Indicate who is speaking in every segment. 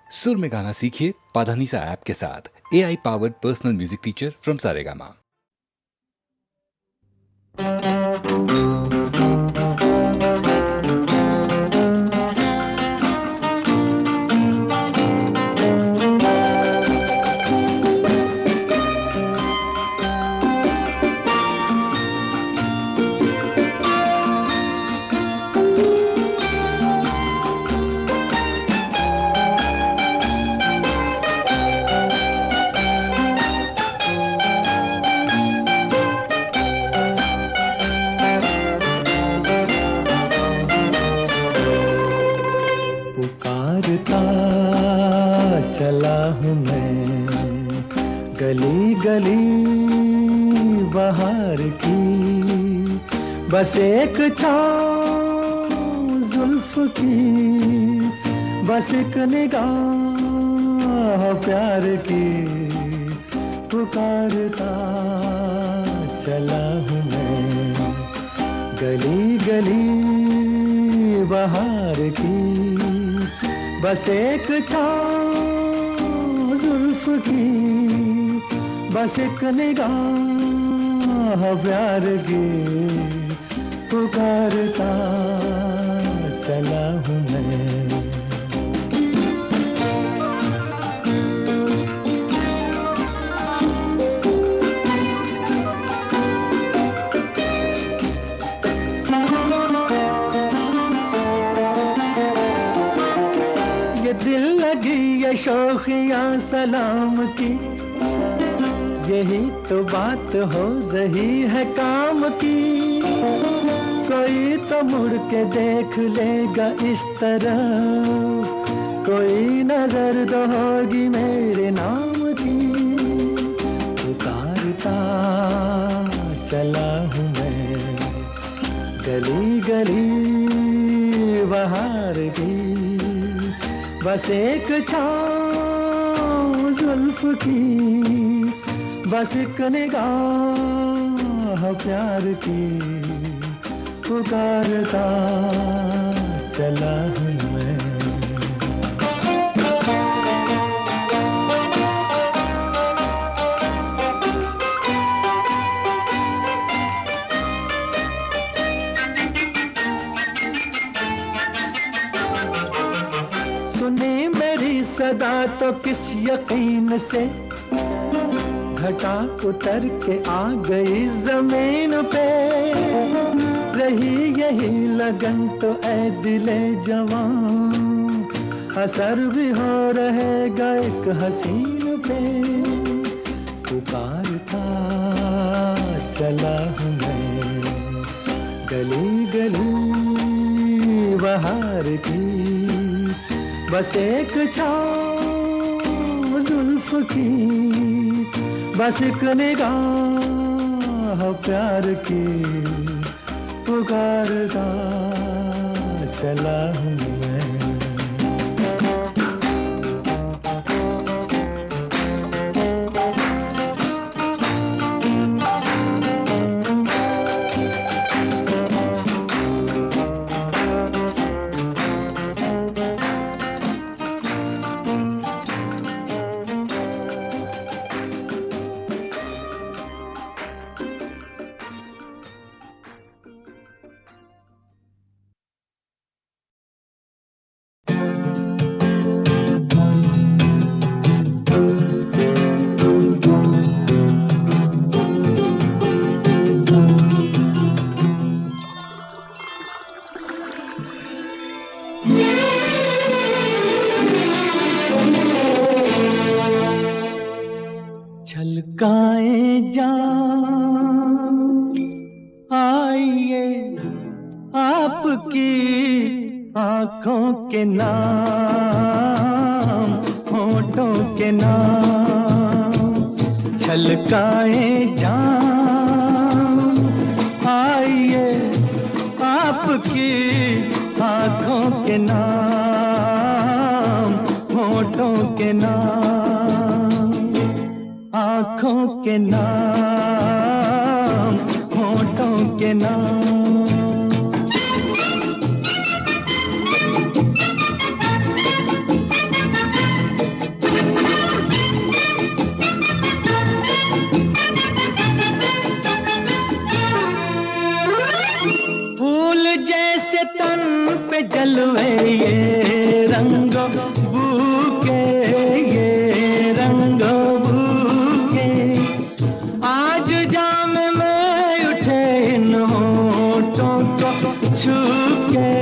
Speaker 1: सुर में गाना सीखिए पाधानीसा ऐप के साथ। AI powered personal music teacher from Saregama.
Speaker 2: पुकारता चला हूँ मैं गली गली बहार की, बस एक छाँव जुल्फ की, बस एक निगाह प्यार की। पुकारता चला हूँ मैं गली गली बहार की, बस एक छाँव जुल्फ की, बस एक निगाह प्यार की। पुकारता चला हूँ मैं। दिल लगी ये शौखियाँ सलाम की, यही तो बात हो रही है काम की। कोई तो मुड़ के देख लेगा इस तरह, कोई नजर तो होगी मेरे नाम की। पुकारता चला हूँ मैं गली गली बहार की, बस एक छाँव जुल्फ की, बस एक निगाह प्यार की। पुकारता चला हूँ मैं। सुनी मेरी सदा तो किस यकीन से, घटा उतर के आ गई जमीन पे। रही यही लगन तो ऐ दिले जवान, असर भी हो रहेगा एक हसीन पे। पुकारता चला हूँ मैं गली गली बहार की, बस एक छाँव जुल्फ की, बस एक निगाह प्यार की। पुकारता चला हूँ मैं। छलकाए जान आइए आपकी आँखों के नाम, होठों के नाम। छलकाए जान आइए आपकी आँखों के नाम, होठों के नाम। आँखों के नाम, होठों के नाम। बूके, ये रंगो बूके। आज जाम में उठे इन होठों को छू के,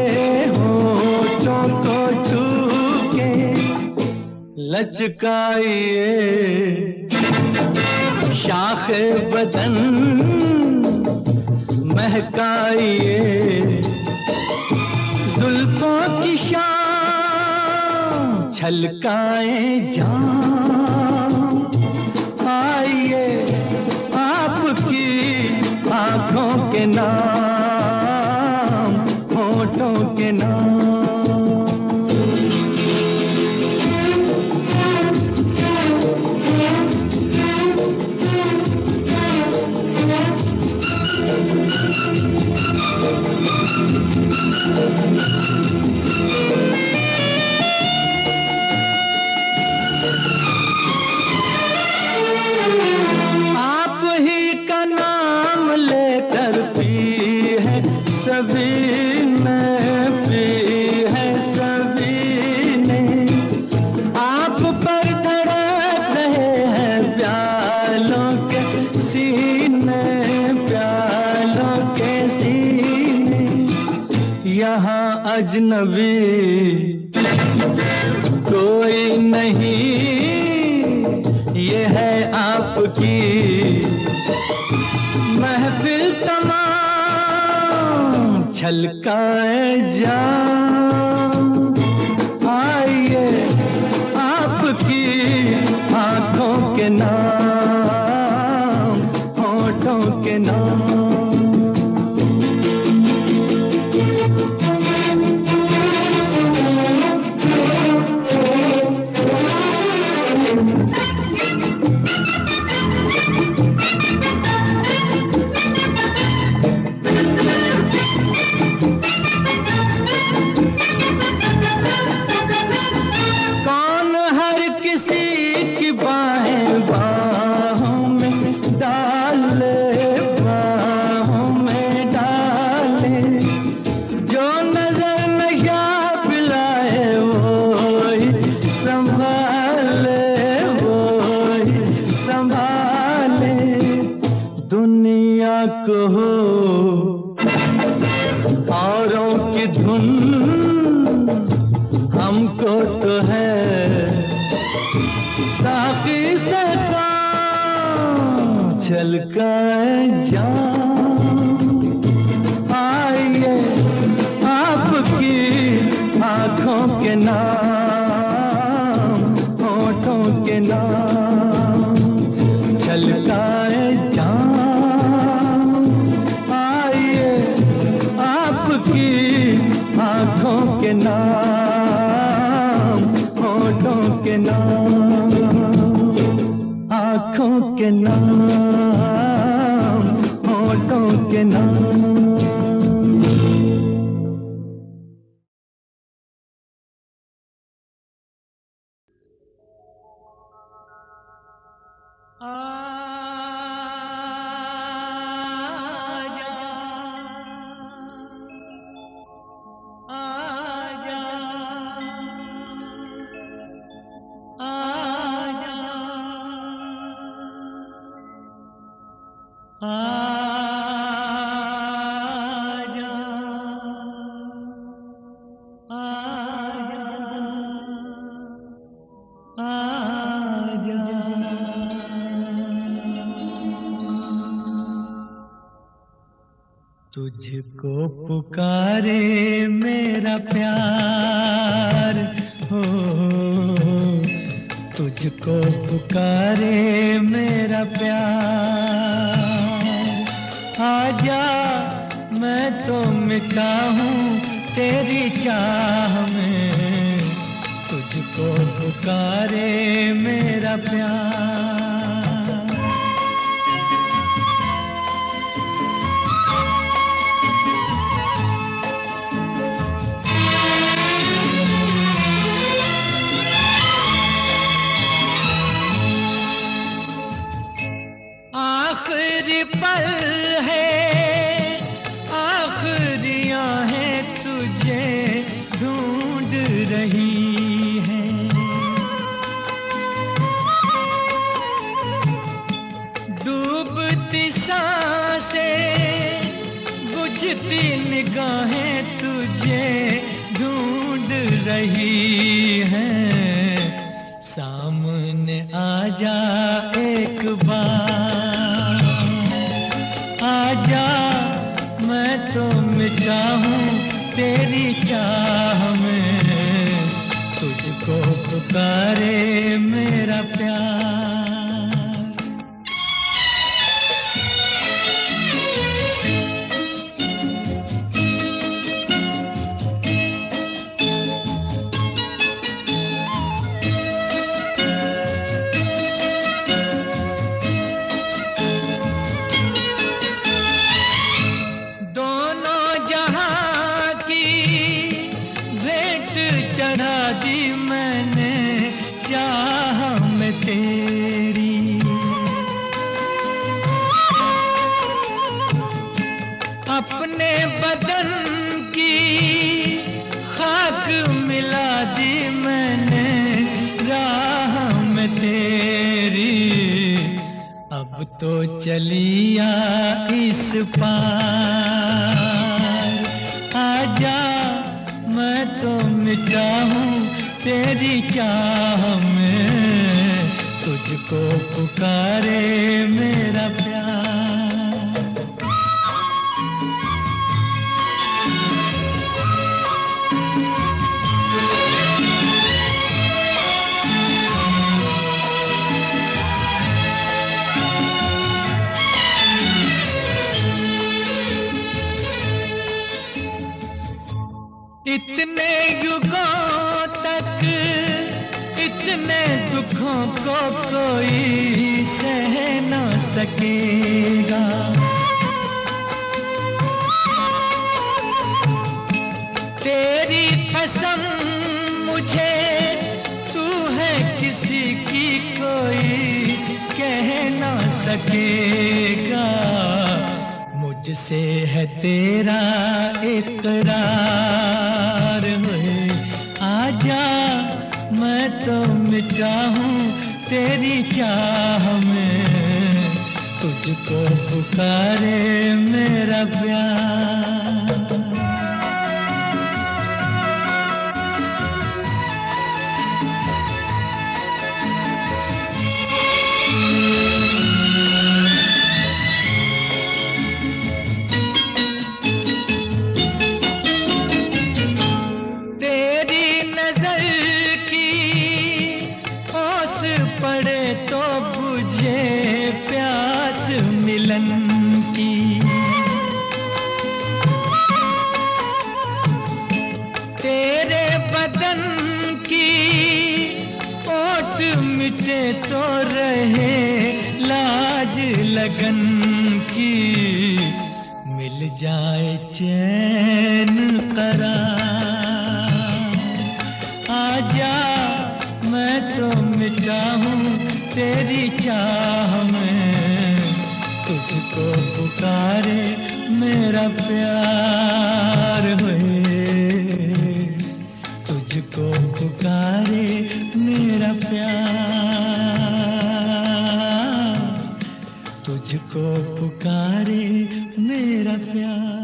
Speaker 2: होठों को छू के। लचकाइए शाख बदन, महकाइए जुल्फों की शाम, छलकाए जाम। आइए आपकी आंखों के नाम, होठों के नाम। आप ही का नाम लेकर पी है सभी ने, पी है सभी ने। आप पर धड़क रहे हैं प्यालों के सीने, प्यालों के सीने। यहाँ अजनबी कोई नहीं, ये है आपकी महफिल तमाम, छलकाए जाम। आइए आपकी आंखों के नाम, होठों के नाम। दुनिया को हो औरों की धुन, हमको तो है साकी से काम, छलकाए जाम। आइए आपकी आंखों के नाम, होठों के नाम, छलकाए जाम। आंखों के नाम, होठों के नाम, आंखों के नाम, होठों के नाम। तुझको पुकारे मेरा प्यार हो, तुझको पुकारे मेरा प्यार। आजा मैं तो मिटा हूँ तेरी चाह में, तुझको पुकारे मेरा प्यार। आखिरी पल है, आखिरी आहें तुझे ढूंढ रही है। रही हैं, सामने आ जा एक बार, आजा मैं तो मिटा हूँ तेरी चाह में, तुझको पुकारे मेरा प्यार। चढ़ा दी मैंने चाह में तेरी, अपने बदन की खाक मिला दी मैंने राह में तेरी, अब तो चलिया इस पार, आजा मैं तो मिटा हूँ तेरी चाह में, तुझको पुकारे मेरा प्यार। इतने युगों तक इतने दुखों को कोई सह न सकेगा, तेरी कसम मुझे तू है किसी की कोई कह न सकेगा, मुझसे है तेरा इकरार है, आजा मैं तो मिटा हूँ तेरी चाह में, तुझको पुकारे मेरा प्यार। तेरे बदन की ओट मिटे तो रहे लाज लगन की, मिल जाए चैन करार, आजा मैं तो मिटा हूँ तेरी चाह में, तुझको पुकारे मेरा प्यार है, तुझको पुकारे मेरा प्यार, तुझको पुकारे मेरा प्यार।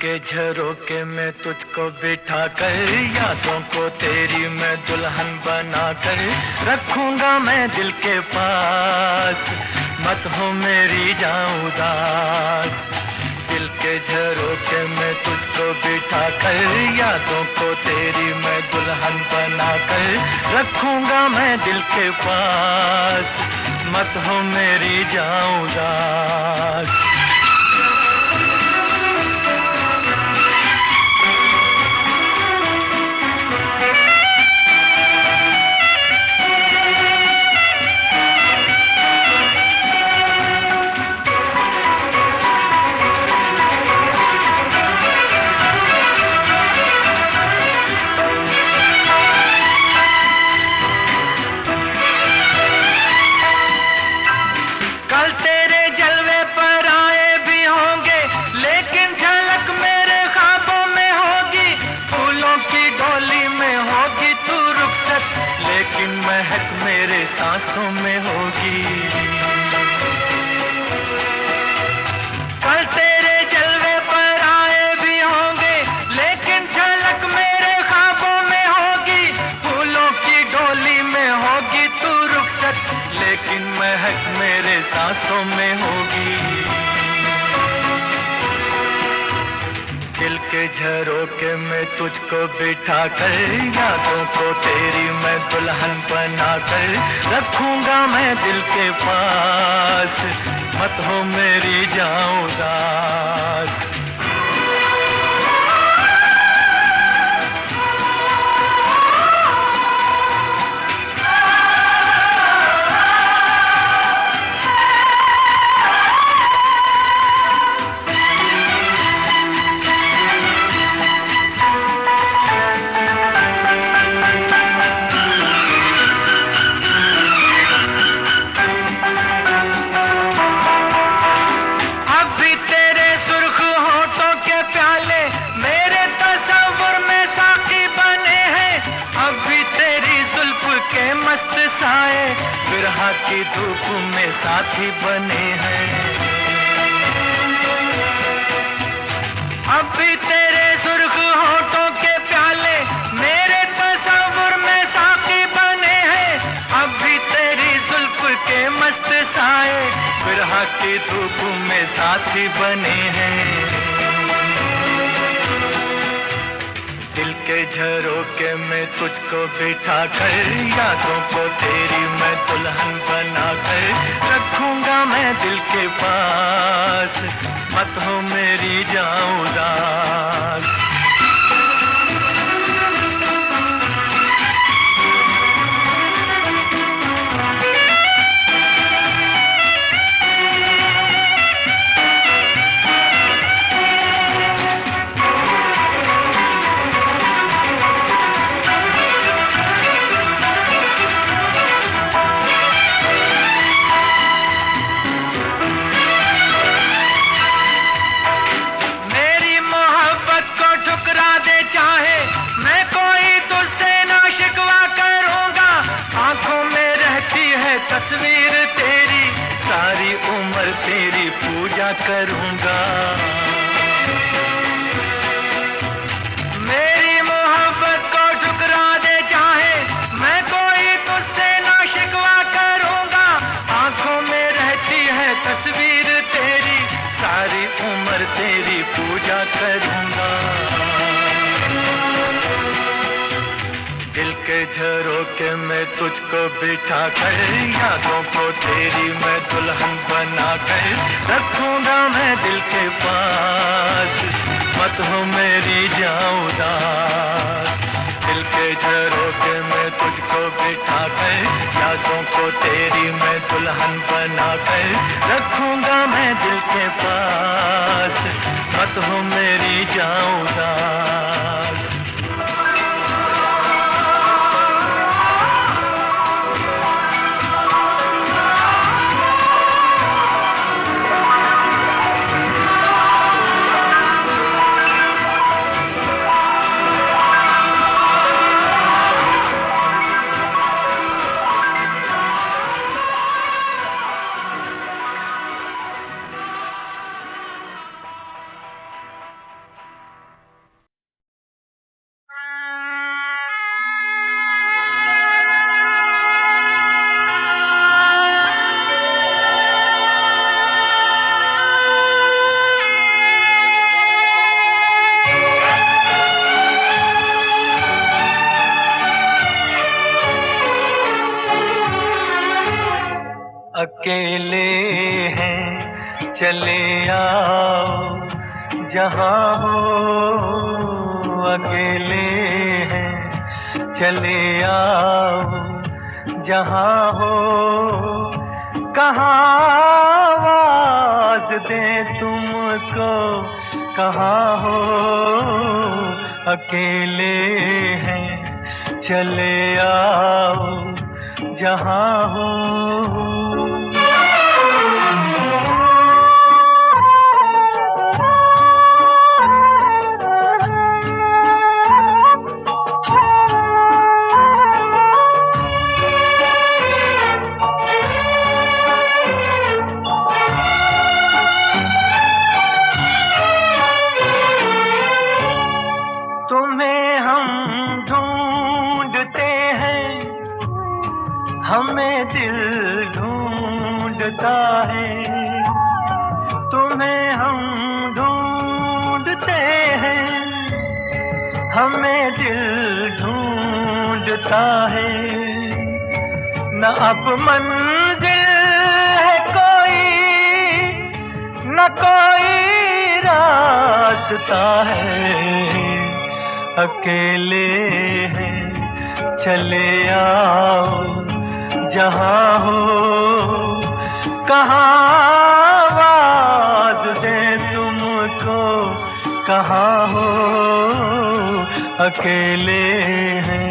Speaker 2: के झरोके में तुझको बिठा कर, यादों को तेरी मैं दुल्हन बना कर रखूंगा मैं दिल के पास, मत हो मेरी जाऊं उदास। दिल के झरोके में तुझको बिठा कर, यादों को तेरी मैं दुल्हन बना कर रखूंगा मैं दिल के पास, मत हो मेरी जाऊं उदास। महक मेरे सांसों में होगी, कल तेरे जलवे पर आए भी होंगे, लेकिन झलक मेरे ख्वाबों में होगी। फूलों की डोली में होगी तू रुखसत, लेकिन महक मेरे सांसों में होगी। दिल के झरोके में तुझको बिठा कर, यादों को तेरी मैं दुल्हन बना कर रखूंगा मैं दिल के पास, मत हो मेरी जाऊं उदास। बिरहा की धूप में साथी बने हैं, अब भी तेरे सुर्ख होठों के प्याले मेरे तस्वुर में साथी बने हैं। अब भी तेरी जुल्फ के मस्त साए बिरहा की धूप में साथी बने हैं। दिल के झरोके में तुझको बिठा कर, यादों को तेरी मैं दुल्हन बना कर रखूंगा मैं दिल के पास, मत हो मेरी जाऊं उदास। तस्वीर तेरी सारी उम्र तेरी पूजा करूंगा, मेरी मोहब्बत को ठुकरा दे चाहे मैं कोई तुझसे ना शिकवा करूंगा। आंखों में रहती है तस्वीर तेरी सारी उम्र तेरी पूजा करूंगा। दिल के झरोके में तुझको बिठा कर, यादों को तेरी मैं दुल्हन बना कर रखूंगा मैं दिल के पास, मत हो मेरी जाऊं उदास। दिल के झरोके में तुझको बिठा कर, यादों को तेरी मैं दुल्हन बना कर रखूंगा मैं दिल के पास, मत हो मेरी जाऊं उदास। अकेले हैं चले आओ जहाँ हो, अकेले हैं चले आओ जहाँ हो, कहाँ आवाज़ दें तुमको, कहाँ हो, अकेले हैं चले आओ जहाँ हो। तुम्हें हम ढूंढते हैं, हमें दिल ढूंढता है। तुम्हें हम ढूंढते हैं, हमें दिल ढूंढता है। न अब मंजिल है कोई, न कोई रास्ता है। अकेले हैं चले आओ जहाँ हो, कहाँ आवाज़ दें तुमको, कहाँ हो, अकेले हैं।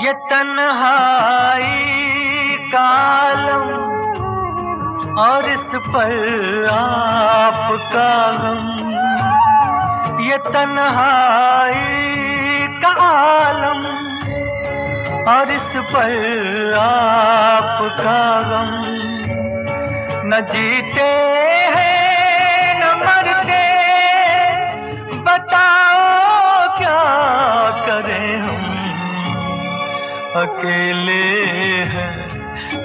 Speaker 2: ये तन्हाई का आलम और इस पर आपका गम, ये तन्हाई का आलम और इस पर आपका गम। न जीते हैं न मरते, बताओ क्या करें हम। अकेले हैं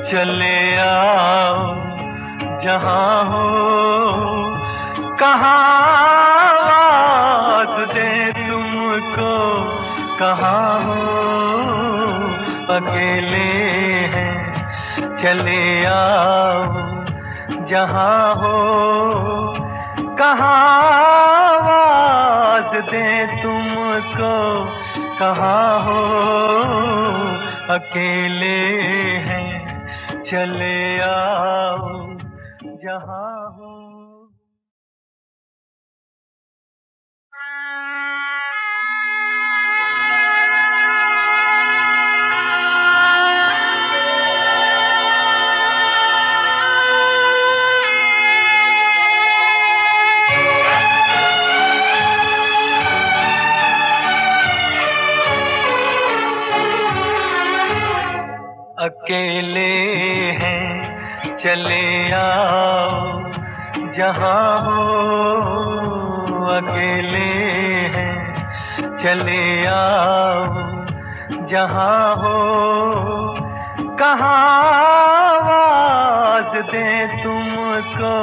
Speaker 2: चले आओ जहाँ हो, कहाँ आवाज़ दें तुमको, कहाँ हो, अकेले हैं चले आओ जहाँ हो, कहाँ आवाज़ दें तुमको, कहाँ हो, अकेले हैं चले आओ जहाँ हो। अकेले हैं चले आओ जहाँ हो, अकेले हैं चले आओ जहाँ हो, कहाँ आवाज़ दें तुमको,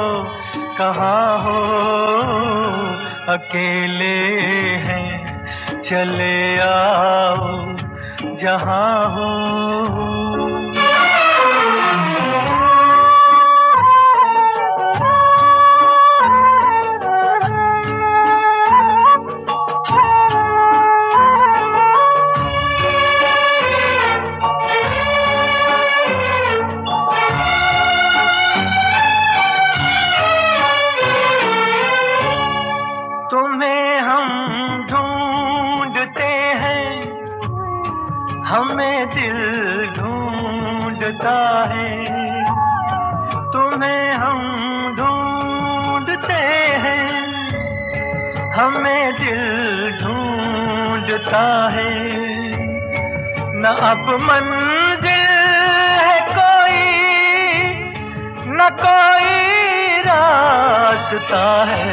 Speaker 2: कहाँ हो, अकेले हैं चले आओ जहाँ हो। तुम्हें हम ढूंढते हैं, हमें दिल ढूंढता है। तुम्हें हम ढूंढते हैं, हमें दिल ढूंढता है। न अब मंजिल है कोई, न कोई रास्ता है।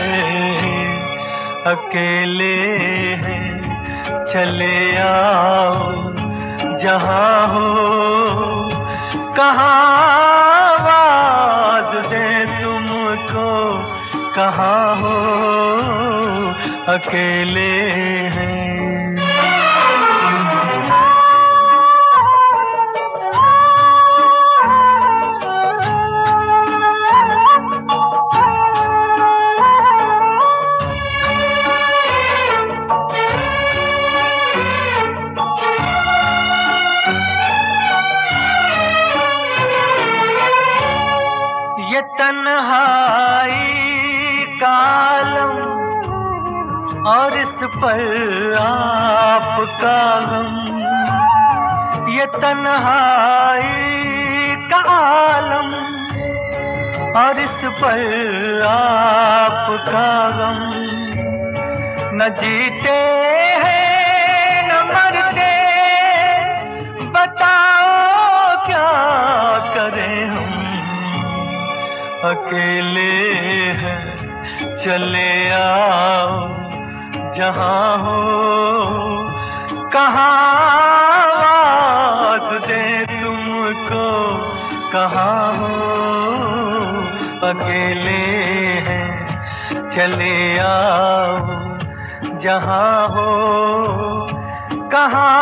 Speaker 2: अकेले हैं चले आओ जहाँ हो, कहाँ आवाज दे तुमको, कहाँ हो अकेले हैं। ये तन्हाई का आलम और इस पर आपका गम, ये तन्हाई का आलम और इस पर आपका गम, न जीते हैं न मरते, बताओ क्या करें हम, अकेले हैं। चले आओ जहाँ हो, कहाँ आवाज दे तुमको, कहाँ हो अकेले हैं। चले आओ जहाँ हो, कहाँ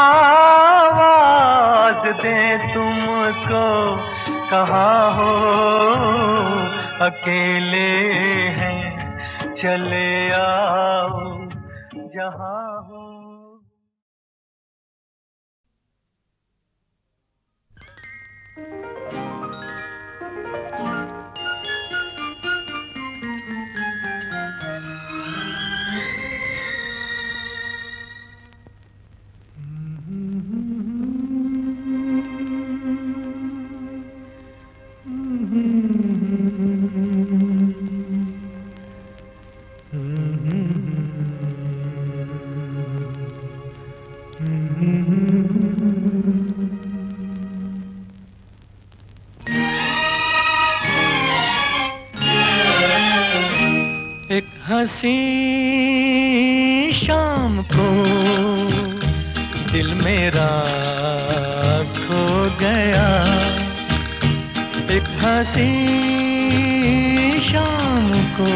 Speaker 2: आवाज दे तुमको, कहाँ हो अकेले हैं। चले आओ जहाँ हो। एक हंसी शाम को दिल मेरा खो गया, एक हंसी शाम को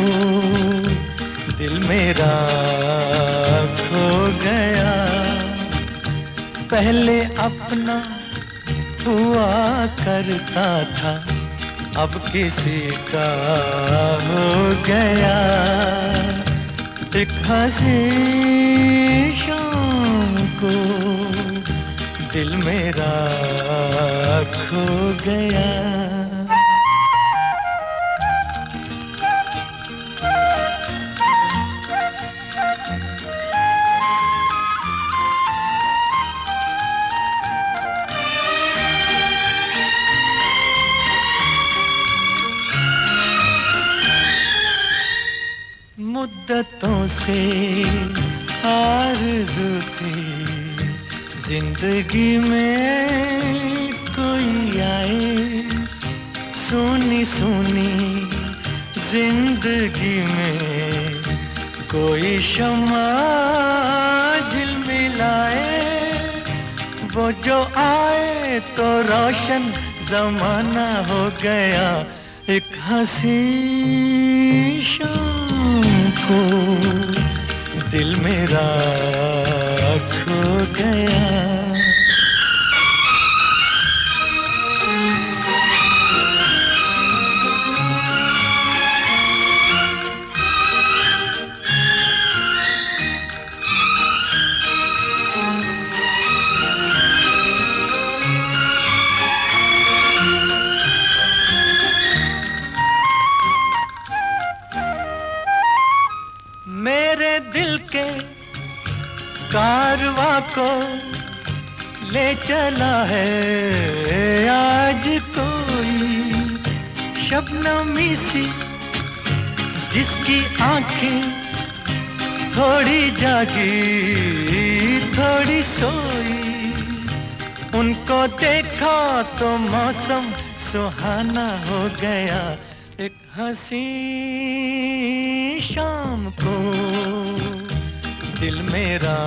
Speaker 2: दिल मेरा खो गया। पहले अपना हुआ करता था, अब किसी का हो गया। एक हंसी शाम को दिल मेरा खो गया। मुद्दतों से आरज़ू थी जिंदगी में कोई आए, सुनी सुनी जिंदगी में कोई शम्मा झिलमिलाए। वो जो आए तो रोशन जमाना हो गया। एक हंसी शाम को दिल मेरा खो गया। मेरे दिल के कारवां को ले चला है आज कोई शबनमी सी, जिसकी आंखें थोड़ी जागी थोड़ी सोई। उनको देखा तो मौसम सुहाना हो गया। एक हंसी शाम को दिल मेरा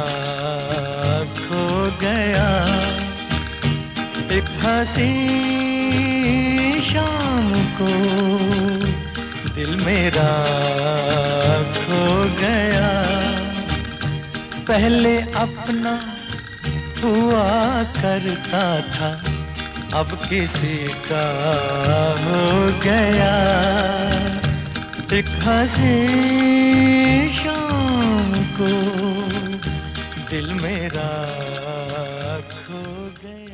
Speaker 2: एक हंसी शाम को दिल मेरा खो गया, पहले अपना हुआ करता था, अब किसी का हो गया। एक हंसी शाम को दिल मेरा खो गया।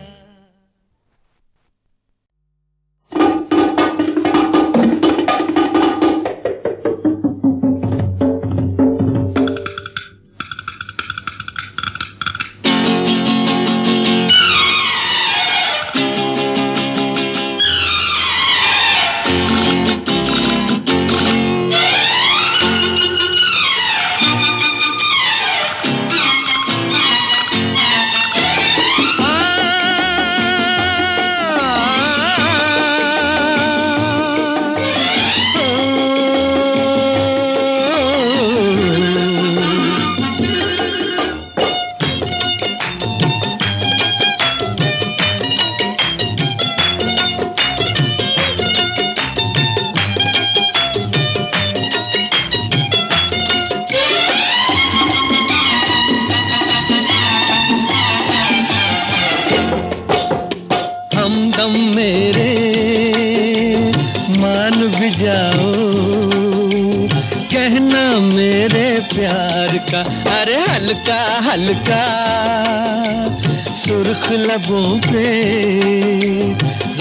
Speaker 2: हमदम मेरे मान भी जाओ, कहना मेरे प्यार का, अरे हल्का हल्का सुर्ख लबों पे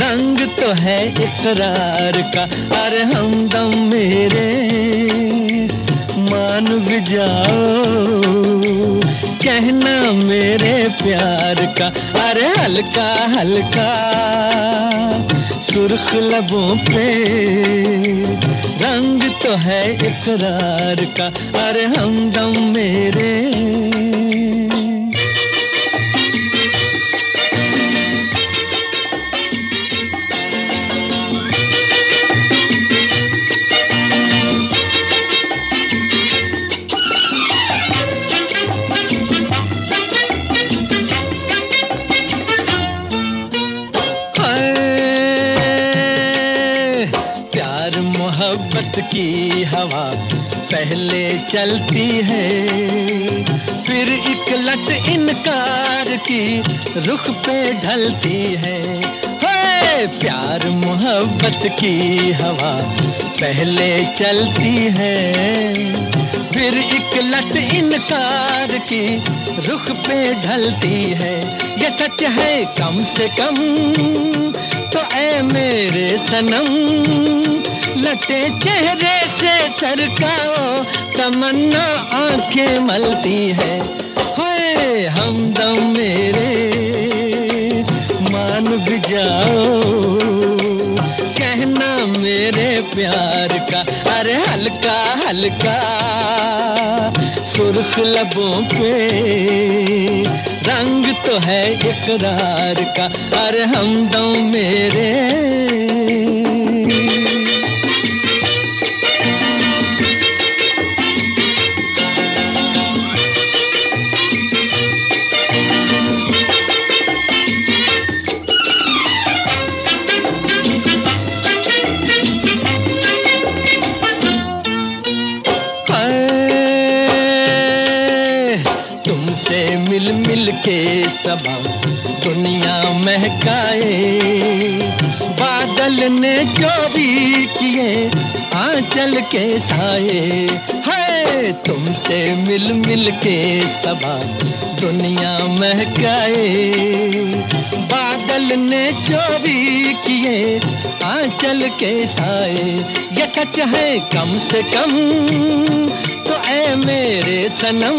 Speaker 2: रंग तो है इकरार का। अरे हमदम मेरे मान भी जाओ, कहना मेरे प्यार का, अरे हल्का हल्का सुर्ख लबों पे रंग तो है इकरार का। अरे हमदम मेरे मोहब्बत की हवा पहले चलती है, फिर एक लट इनकार की रुख पे ढलती है। प्यार मोहब्बत की हवा पहले चलती है, फिर एक लट इनकार की रुख पे ढलती है। ये सच है कम से कम तो ऐ मेरे सनम, लटे चेहरे से सरकाओ तमन्ना आंखें मलती है। होए हमदम मेरे मान भी जाओ, कहना मेरे प्यार का, अरे हल्का हल्का सुर्ख लबों पे रंग तो है इकरार का। अरे हमदम मेरे मिल मिल के सबा दुनिया महकाए, बादल ने चोरी किए आंचल के साए। है तुमसे मिल मिल के सबा दुनिया महकाए, बादल ने चोरी किए आंचल के साए। ये सच है कम से कम तो ऐ मेरे सनम,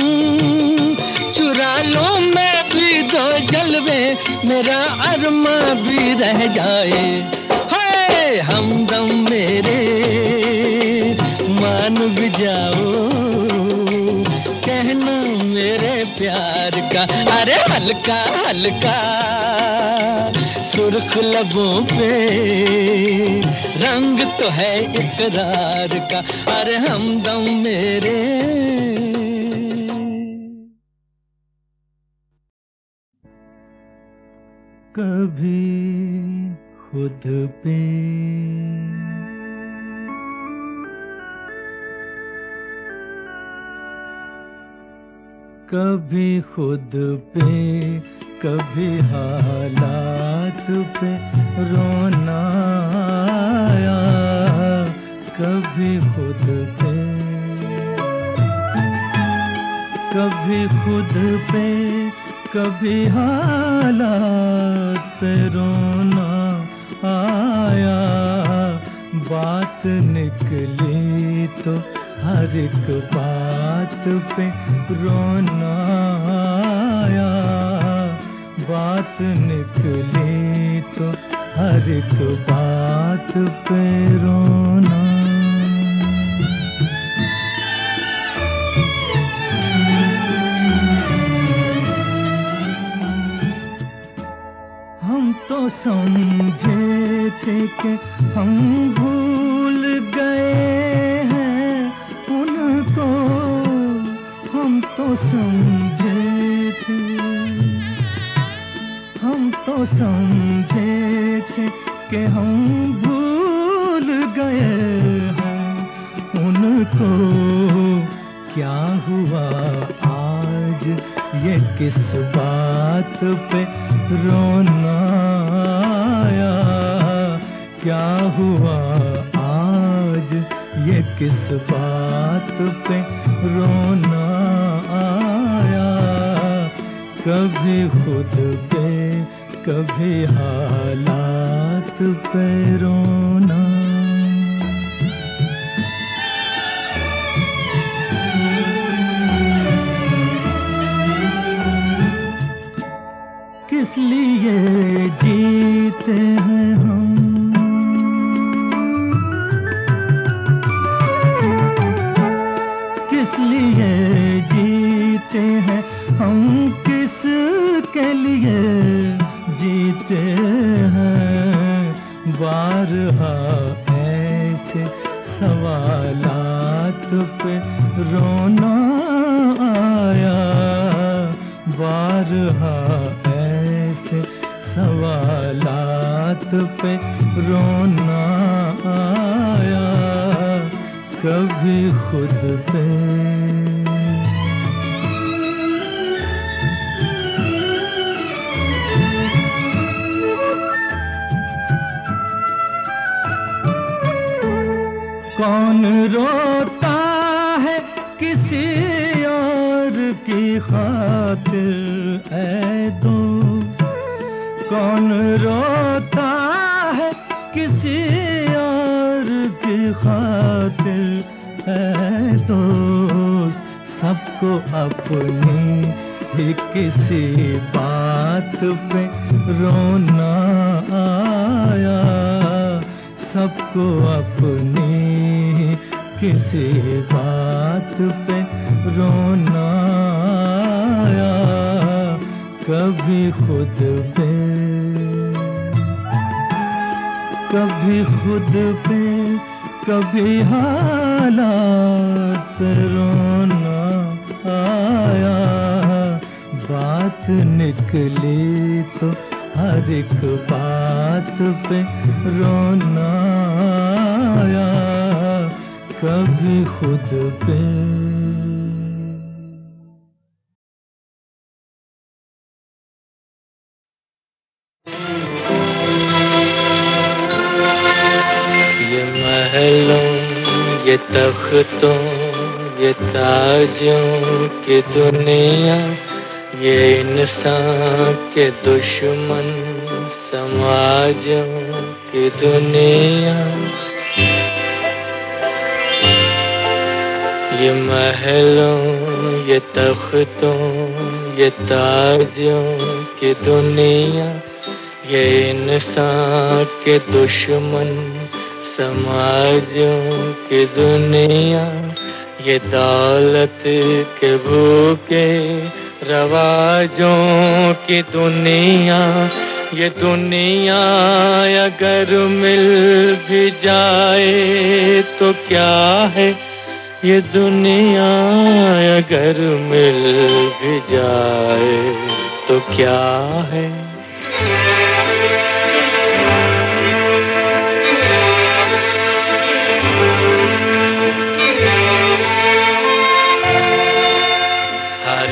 Speaker 2: चुरा लो मैं भी दो जलवे, मेरा अरमा भी रह जाए। हाय हमदम मेरे मान भी जाओ, कहना मेरे प्यार का, अरे हल्का हल्का सुर्ख लबों पे रंग तो है इकरार का। अरे हमदम मेरे कभी खुद पे कभी खुद पे कभी हालात पे रोना आया, कभी खुद पे कभी खुद पे कभी हालात पे रोना आया। बात निकली तो हर एक बात पे रोना आया। बात निकली तो हर एक बात पे रोना। हम तो समझे थे कि हम भूल गए हैं उनको, हम तो समझे थे, हम तो समझे थे कि हम भूल गए हैं उनको। क्या हुआ आज ये किस बात पे रोना आया? क्या हुआ आज ये किस बात पे रोना आया? कभी खुद पे कभी हालात पे रोना। किस लिए जीते हैं हम, किस लिए जीते हैं हम, किस के लिए जीते हैं? बारहा ऐसे सवालात पे रोना आया। बारहा ऐसे सवालात पे रोना आया। कभी खुद पे कौन रोता है किसी और की खातिर ऐ दोस्त? कौन रोता है किसी और की खातिर ऐ दोस्त? सबको अपनी ही किसी बात पे रोना आया। सबको अपनी किसी बात पे रोना आया। कभी खुद पे कभी खुद पे कभी हालात पे रोना आया। बात निकली तो हर एक बात पे रोना आया। कभी खुद पे
Speaker 3: ये महलों ये तख्तों ये ताजों की दुनिया, ये इंसान के दुश्मन समाजों की दुनिया। ये महलों ये तख्तों ये ताजों की दुनिया, ये इंसान के दुश्मन समाजों की दुनिया। ये दौलत के भूखे रवाजों की दुनिया। ये दुनिया अगर मिल भी जाए तो क्या है? ये दुनिया अगर मिल भी जाए तो क्या है?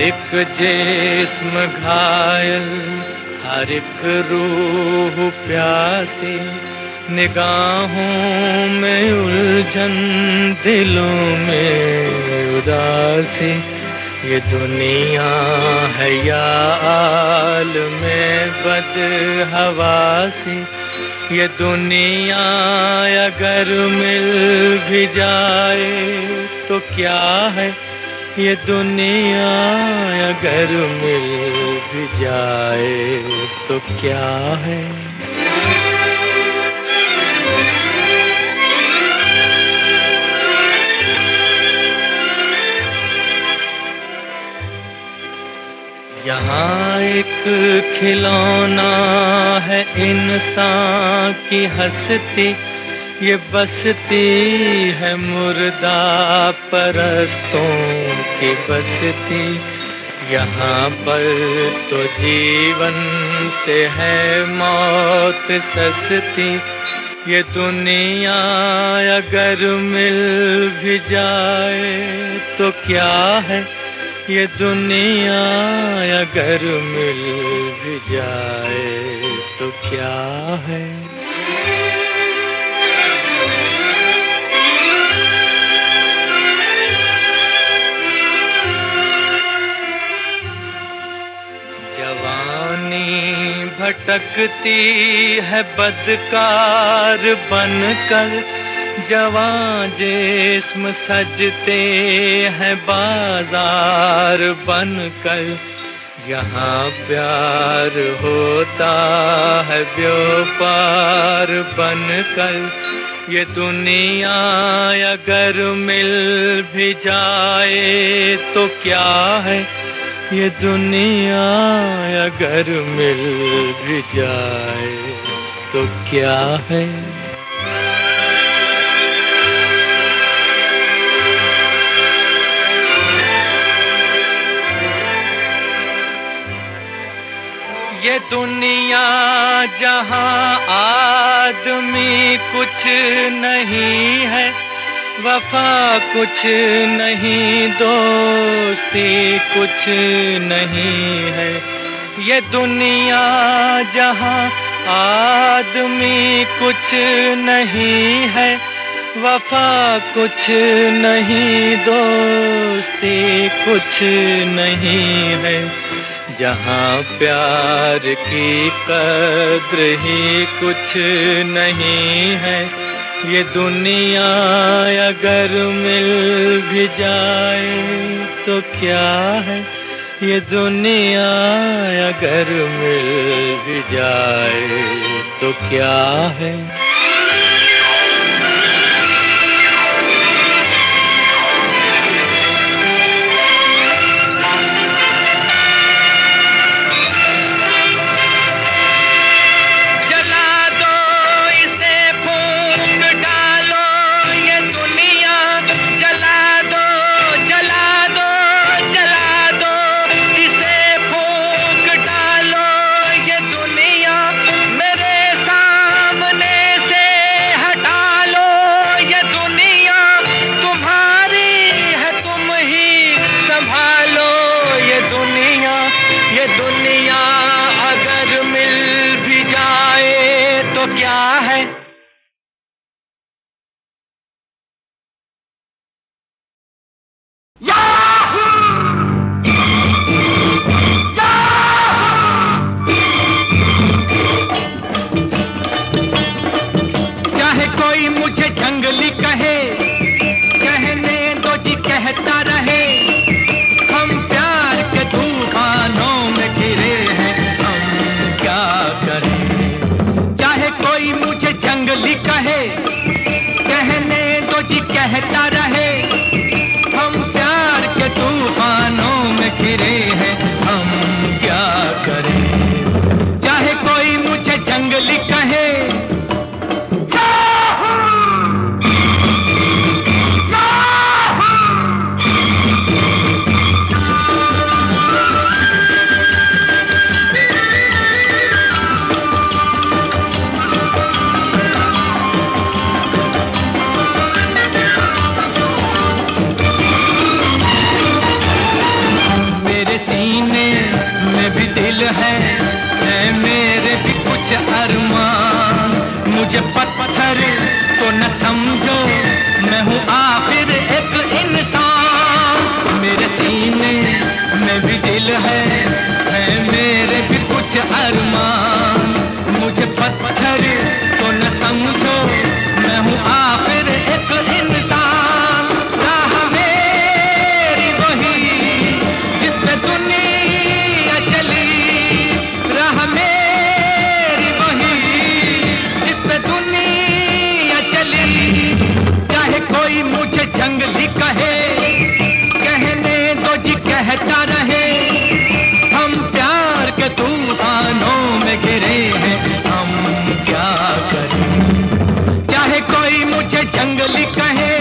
Speaker 3: एक जिस्म घायल, हर एक रूह प्यासी, निगाहों में उलझन, दिलों में उदासी। ये दुनिया है या आलमे बदहवासी, ये दुनिया अगर मिल भी जाए तो क्या है, ये दुनिया अगर मिल भी जाए तो क्या है। यहाँ एक खिलौना है इंसान की हंसती, ये बसती है मुर्दा परस्तों की बसती। यहाँ पर तो जीवन से है मौत सस्ती, ये दुनिया अगर मिल भी जाए तो क्या है, ये दुनिया अगर मिल भी जाए तो क्या है। जवानी भटकती है बदकार बनकर, जवां जिस्म सजते हैं बाजार बनकर। यहाँ प्यार होता है व्यापार बनकर, ये दुनिया अगर मिल भी जाए तो क्या है, ये दुनिया अगर मिल भी जाए तो क्या है। ये दुनिया जहाँ आदमी कुछ नहीं है, वफा कुछ नहीं, दोस्ती कुछ नहीं है। ये दुनिया जहाँ आदमी कुछ नहीं है, वफा कुछ नहीं, दोस्ती कुछ नहीं है। जहाँ प्यार की कद्र ही कुछ नहीं है, ये दुनिया अगर मिल भी जाए तो क्या है, ये दुनिया अगर मिल भी जाए तो क्या है। है मेरे भी कुछ अरमान। मुझे पत्थर तो न समझो, मैं हूँ आखिर एक इंसान। मेरे सीने में भी दिल है मेरे भी कुछ अरमान। मुझे पत्थर तो न समझो, मैं हूँ आखिर एक इंसान। राह मेरी वही जिस पे दुनिया चली, राह मेरी वही जिस पे दुनिया चली। चाहे कोई मुझे जंगली कहे, कहने दो जी कहता रहे। हम प्यार के तूफानों में गिरे हैं, हम क्या करें। चाहे कोई मुझे जंगली कहे,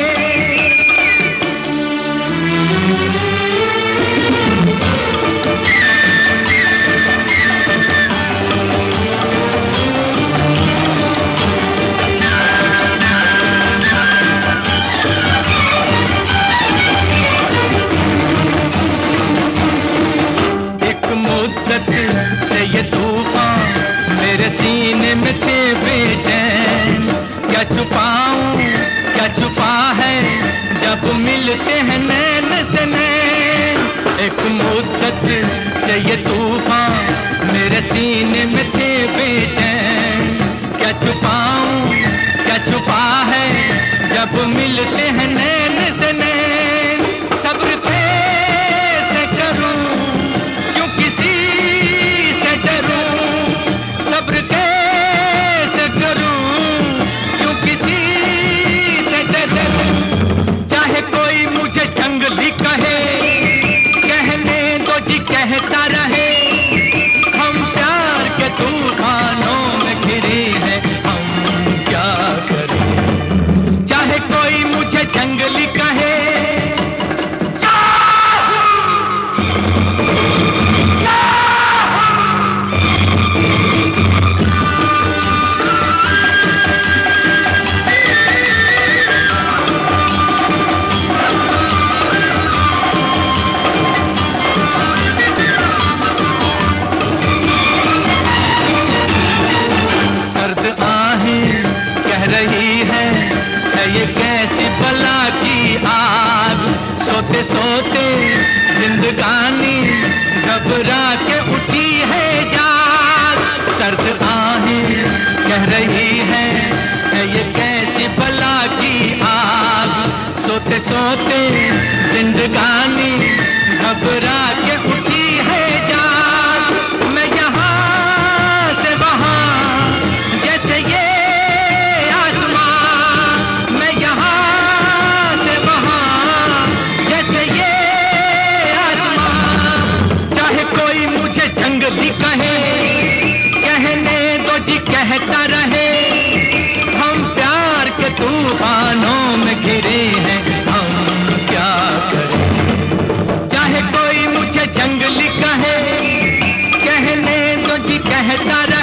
Speaker 3: से ये तूफान मेरे सीने में थे बेचैन। क्या छुपाऊं क्या छुपा है जब मिलते हैं नैन से नैन। एक मुद्दत से ये तूफान मेरे सीने में थे बेचैन। क्या छुपाऊं क्या छुपा है जब मिलते हैं नैन से नैन। सब्र कैसे करूं क्यों किसी से डरूं, सब्र कैसे करूं क्यों किसी से डरूं। चाहे कोई मुझे जंगली कहे, कहने दो जी कहता रहे। हम प्यार के तूफानों में घिरे हैं, हम क्या करें। चाहे कोई मुझे जंगली कहे, रही है ये कैसी बला की आग। सोते सोते जिंदगानी घबरा के उठी है जाग। सर्द आहें कह रही है ये कैसी बला की आग। सोते सोते जिंदगानी घबरा के उठी है जाग। मैं यहाँ से वहाँ जैसे ये जंगली कहे, कहने दो जी कहता रहे। हम प्यार के तूफानों में घिरे हैं, हम क्या करें। चाहे कोई मुझे जंगली कहे, कहने दो जी कहता रहे।